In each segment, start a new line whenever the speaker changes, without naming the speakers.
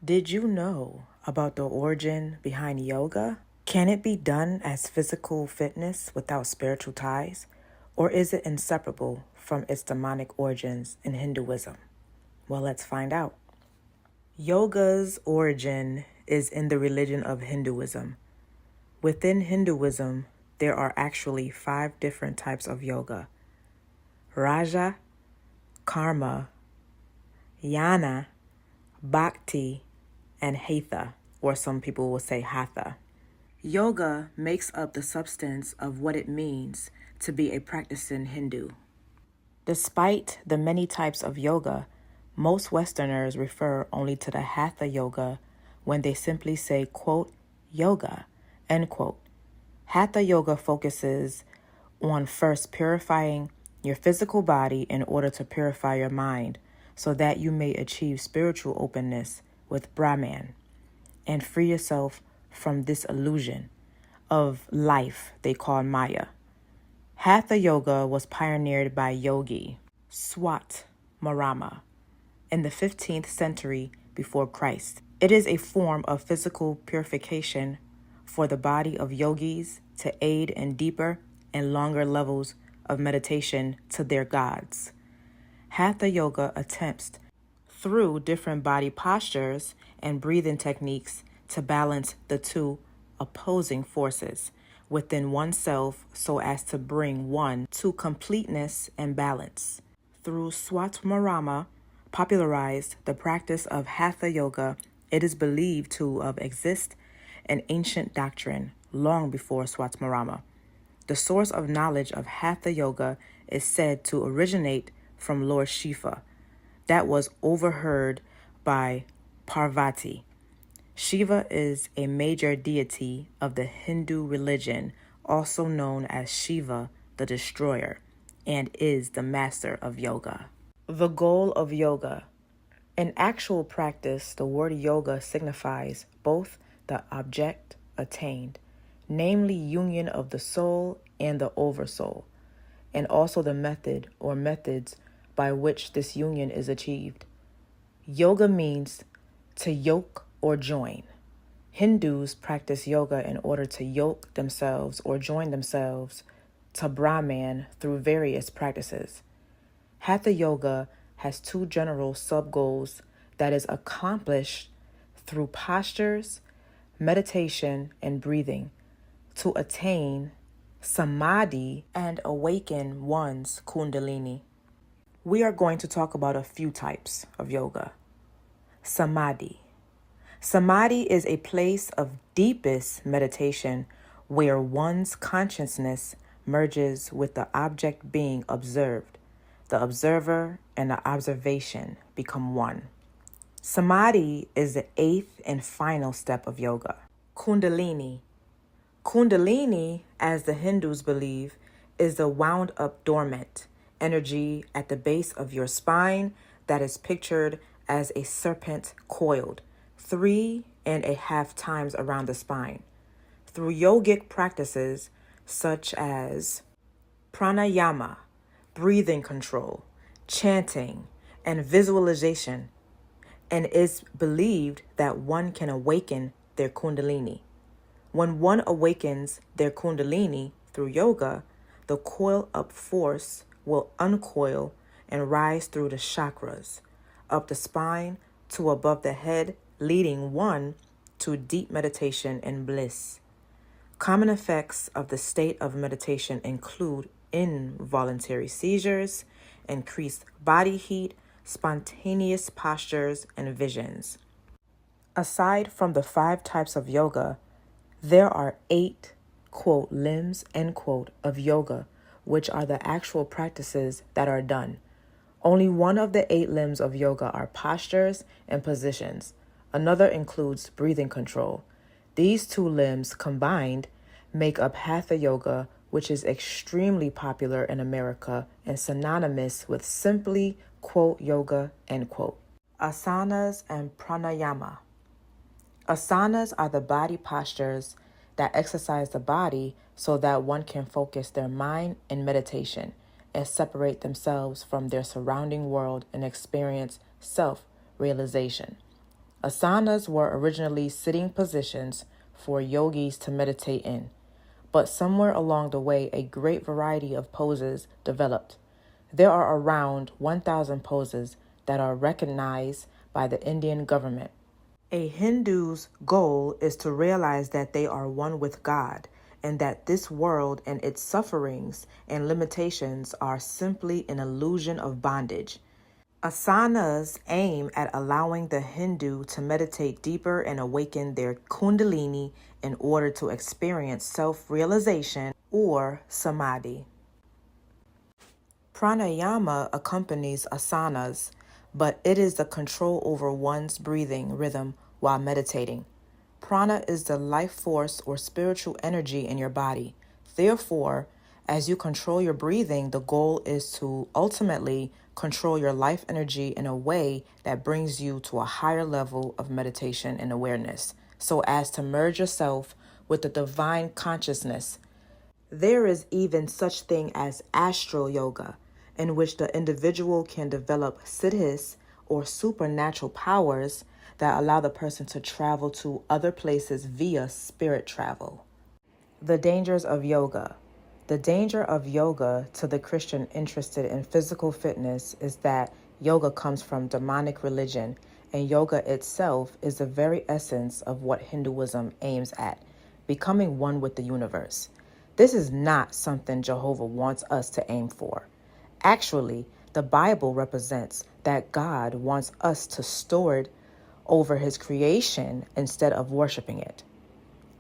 Did you know about the origin behind yoga? Can it be done as physical fitness without spiritual ties? Or is it inseparable from its demonic origins in Hinduism? Well, let's find out. Yoga's origin is in the religion of Hinduism. Within Hinduism, there are actually 5 different types of yoga: Raja, Karma, Jnana, Bhakti, and Hatha, or some people will say Hatha. Yoga makes up the substance of what it means to be a practicing Hindu. Despite the many types of yoga, most Westerners refer only to the Hatha yoga when they simply say, quote, yoga, end quote. Hatha yoga focuses on first purifying your physical body in order to purify your mind so that you may achieve spiritual openness with Brahman and free yourself from this illusion of life they call Maya. Hatha yoga was pioneered by Yogi Swat Marama in the 15th century before Christ. It is a form of physical purification for the body of yogis to aid in deeper and longer levels of meditation to their gods. Hatha yoga attempts through different body postures and breathing techniques to balance the two opposing forces within oneself so as to bring one to completeness and balance. Through Swatmarama popularized the practice of Hatha yoga, it is believed to have existed an ancient doctrine long before Swatmarama. The source of knowledge of Hatha yoga is said to originate from Lord Shiva, that was overheard by Parvati. Shiva is a major deity of the Hindu religion, also known as Shiva the Destroyer, and is the master of yoga. The goal of yoga. In actual practice, the word yoga signifies both the object attained, namely union of the soul and the oversoul, and also the method or methods by which this union is achieved. Yoga means to yoke or join. Hindus practice yoga in order to yoke themselves or join themselves to Brahman through various practices. Hatha yoga has 2 general sub-goals that is accomplished through postures, meditation, and breathing to attain samadhi and awaken one's kundalini. We are going to talk about a few types of yoga. Samadhi. Samadhi is a place of deepest meditation where one's consciousness merges with the object being observed. The observer and the observation become one. Samadhi is the 8th and final step of yoga. Kundalini. Kundalini, as the Hindus believe, is the wound up dormant energy at the base of your spine that is pictured as a serpent coiled 3.5 times around the spine. Through yogic practices such as pranayama, breathing control, chanting, and visualization, and is believed that one can awaken their kundalini. When one awakens their kundalini through yoga, the coil-up force will uncoil and rise through the chakras, up the spine to above the head, leading one to deep meditation and bliss. Common effects of the state of meditation include involuntary seizures, increased body heat, spontaneous postures, and visions. Aside from the 5 types of yoga, there are 8, quote, limbs, end quote, of yoga, which are the actual practices that are done. Only one of the 8 limbs of yoga are postures and positions. Another includes breathing control. These 2 limbs combined make up Hatha yoga, which is extremely popular in America and synonymous with simply, quote, yoga, end quote. Asanas and pranayama. Asanas are the body postures that exercise the body so that one can focus their mind in meditation and separate themselves from their surrounding world and experience self-realization. Asanas were originally sitting positions for yogis to meditate in, but somewhere along the way, a great variety of poses developed. There are around 1,000 poses that are recognized by the Indian government. A Hindu's goal is to realize that they are one with God and that this world and its sufferings and limitations are simply an illusion of bondage. Asanas aim at allowing the Hindu to meditate deeper and awaken their kundalini in order to experience self-realization or samadhi. Pranayama accompanies asanas, but it is the control over one's breathing rhythm while meditating. Prana is the life force or spiritual energy in your body. Therefore, as you control your breathing, the goal is to ultimately control your life energy in a way that brings you to a higher level of meditation and awareness, so as to merge yourself with the divine consciousness. There is even such thing as astral yoga, in which the individual can develop siddhis or supernatural powers that allow the person to travel to other places via spirit travel. The dangers of yoga. The danger of yoga to the Christian interested in physical fitness is that yoga comes from demonic religion, and yoga itself is the very essence of what Hinduism aims at, becoming one with the universe. This is not something Jehovah wants us to aim for. Actually, the Bible represents that God wants us to steward over his creation instead of worshiping it.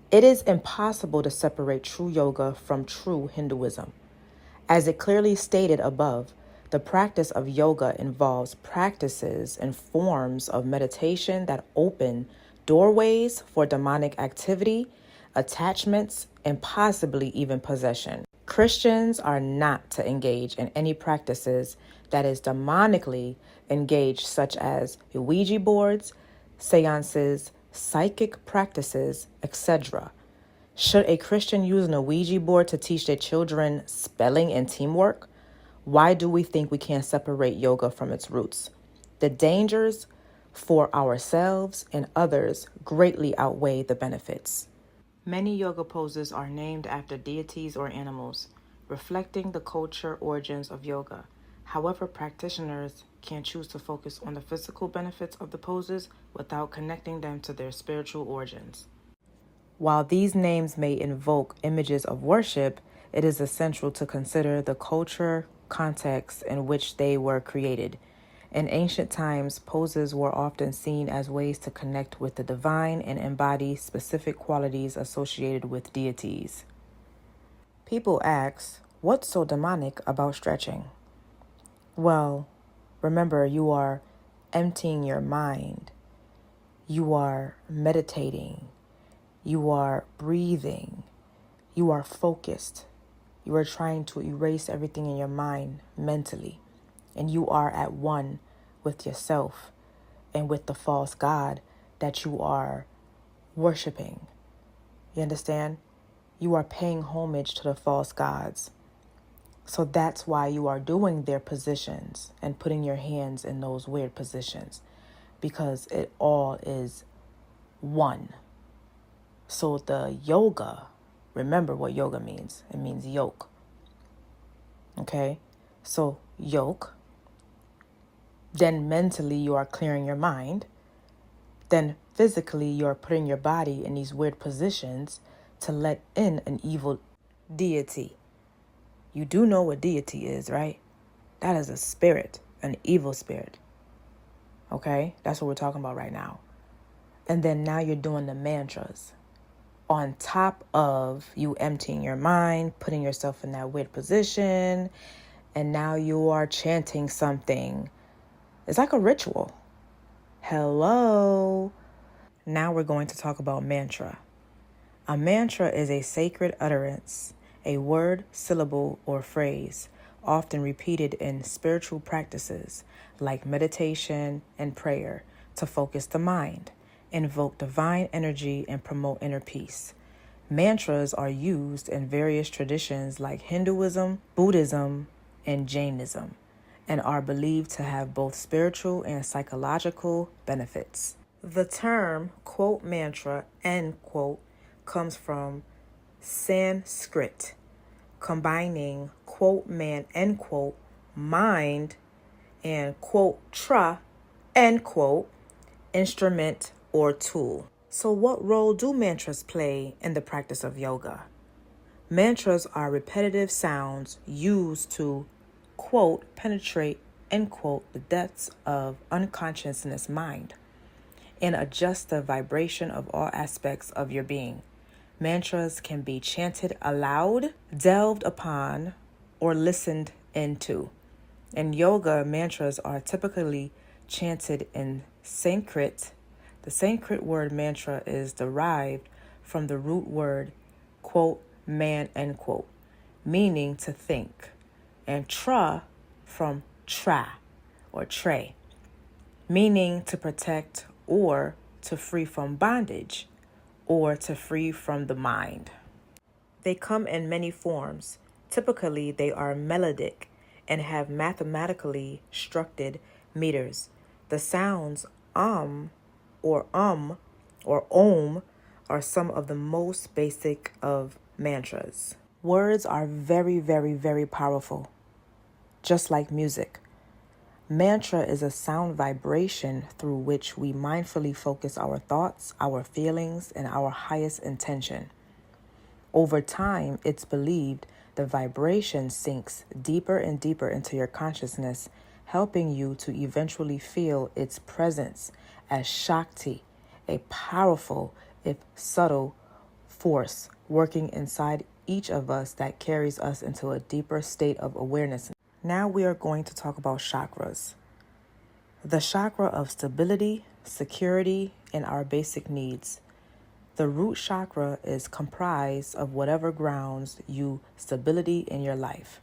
It is impossible to separate true yoga from true Hinduism. As it clearly stated above, the practice of yoga involves practices and forms of meditation that open doorways for demonic activity, attachments, and possibly even possession. Christians are not to engage in any practices that is demonically engaged, such as Ouija boards, seances, psychic practices, etc. Should a Christian use an Ouija board to teach their children spelling and teamwork? Why do we think we can't separate yoga from its roots? The dangers for ourselves and others greatly outweigh the benefits. Many yoga poses are named after deities or animals, reflecting the culture origins of yoga. However, practitioners can choose to focus on the physical benefits of the poses without connecting them to their spiritual origins. While these names may invoke images of worship, it is essential to consider the culture context in which they were created. In ancient times, poses were often seen as ways to connect with the divine and embody specific qualities associated with deities. People ask, what's so demonic about stretching? Well, remember, you are emptying your mind. You are meditating. You are breathing. You are focused. You are trying to erase everything in your mind mentally. And you are at one with yourself and with the false god that you are worshiping. You understand? You are paying homage to the false gods. So that's why you are doing their positions and putting your hands in those weird positions, because it all is one. So the yoga, remember what yoga means. It means yoke. Okay? So yoke. Then mentally you are clearing your mind. Then physically you are putting your body in these weird positions to let in an evil deity. You do know what deity is, right? That is a spirit, an evil spirit. Okay? That's what we're talking about right now. And then now you're doing the mantras. On top of you emptying your mind, putting yourself in that weird position, and now you are chanting something. It's like a ritual. Hello. Now we're going to talk about mantra. A mantra is a sacred utterance, a word, syllable, or phrase, often repeated in spiritual practices like meditation and prayer to focus the mind, invoke divine energy, and promote inner peace. Mantras are used in various traditions like Hinduism, Buddhism, and Jainism, and are believed to have both spiritual and psychological benefits. The term, quote, mantra, end quote, comes from Sanskrit, combining, quote, man, end quote, mind, and, quote, tra, end quote, instrument or tool. So what role do mantras play in the practice of yoga? Mantras are repetitive sounds used to, quote, penetrate, end quote, the depths of unconsciousness mind and adjust the vibration of all aspects of your being. Mantras can be chanted aloud, delved upon, or listened into. In yoga, mantras are typically chanted in Sanskrit. The Sanskrit word mantra is derived from the root word, quote, man, end quote, meaning to think, and tra from tra or tray, meaning to protect or to free from bondage or to free from the mind. They come in many forms. Typically, they are melodic and have mathematically structured meters. The sounds or or om are some of the most basic of mantras. Words are very, very, very powerful, just like music. Mantra is a sound vibration through which we mindfully focus our thoughts, our feelings, and our highest intention. Over time, it's believed the vibration sinks deeper and deeper into your consciousness, helping you to eventually feel its presence as Shakti, a powerful, if subtle, force working inside each of us that carries us into a deeper state of awareness. Now we are going to talk about chakras. The chakra of stability, security, and our basic needs. The root chakra is comprised of whatever grounds you stability in your life.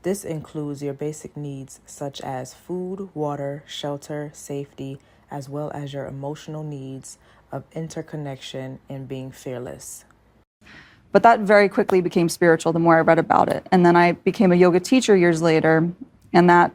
This includes your basic needs such as food, water, shelter, safety, as well as your emotional needs of interconnection and being fearless.
But that very quickly became spiritual the more I read about it. And then I became a yoga teacher years later. And that,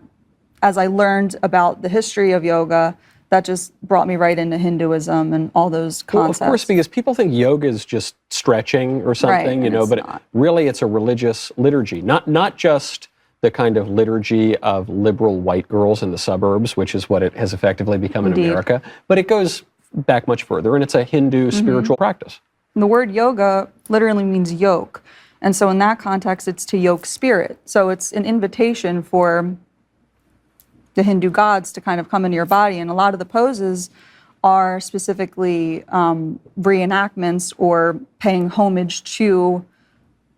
as I learned about the history of yoga, that just brought me right into Hinduism and all those concepts.
Well, of course, because people think yoga is just stretching or something,
Right,
but really it's a religious liturgy, not just the kind of liturgy of liberal white girls in the suburbs, which is what it has effectively become in America, but it goes back much further, and it's a Hindu spiritual practice.
And the word yoga literally means yoke. And so in that context, it's to yoke spirit. So it's an invitation for the Hindu gods to kind of come into your body. And a lot of the poses are specifically reenactments or paying homage to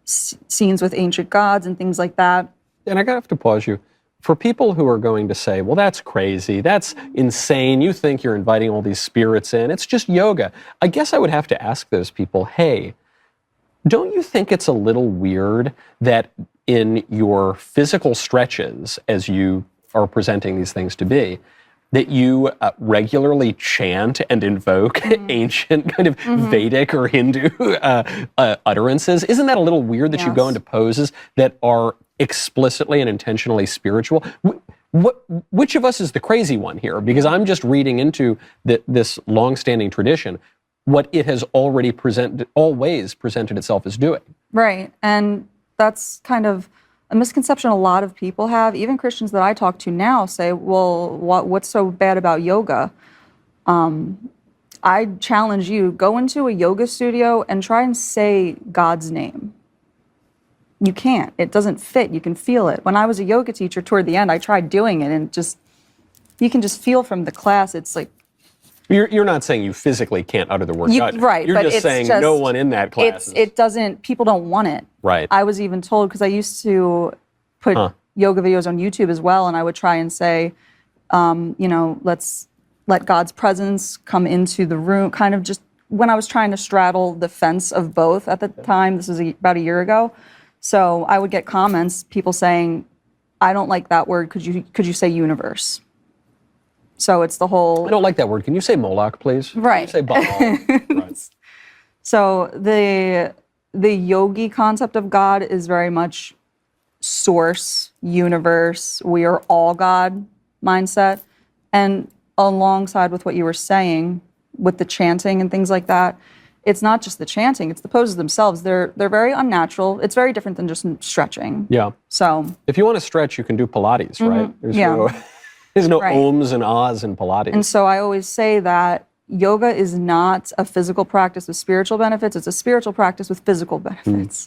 scenes with ancient gods and things like that.
And I have to pause you. For people who are going to say, well, that's crazy, that's insane, you think you're inviting all these spirits in, it's just yoga. I guess I would have to ask those people, hey, don't you think it's a little weird that in your physical stretches, as you are presenting these things to be, that you regularly chant and invoke ancient kind of Vedic or Hindu utterances? Isn't that a little weird that you go into poses that are explicitly and intentionally spiritual? Which of us is the crazy one here? Because I'm just reading into this long-standing tradition, what it has already always presented itself as doing.
Right, and that's kind of a misconception a lot of people have. Even Christians that I talk to now say, well, what's so bad about yoga? I challenge you, go into a yoga studio and try and say God's name. You can't. It doesn't fit. You can feel it. When I was a yoga teacher, toward the end, I tried doing it, and you can just feel from the class, it's like...
You're not saying you physically can't utter the word God.
Right.
You're just saying no one in that class.
People don't want it.
Right.
I was even told, because I used to put yoga videos on YouTube as well, and I would try and say, let's let God's presence come into the room, kind of just when I was trying to straddle the fence of both at the time. This was about a year ago. So I would get comments, people saying, I don't like that word, could you say universe? So it's the whole...
I don't like that word. Can you say Moloch, please?
Right.
Can you say Baal? Right.
So the yogi concept of God is very much source, universe, we are all God mindset. And alongside with what you were saying, with the chanting and things like that, it's not just the chanting, it's the poses themselves. They're very unnatural. It's very different than just stretching.
Yeah.
So
If you want to stretch, you can do Pilates, right? There's there's no
Right.
ohms and ahs in Pilates.
And so I always say that yoga is not a physical practice with spiritual benefits. It's a spiritual practice with physical benefits.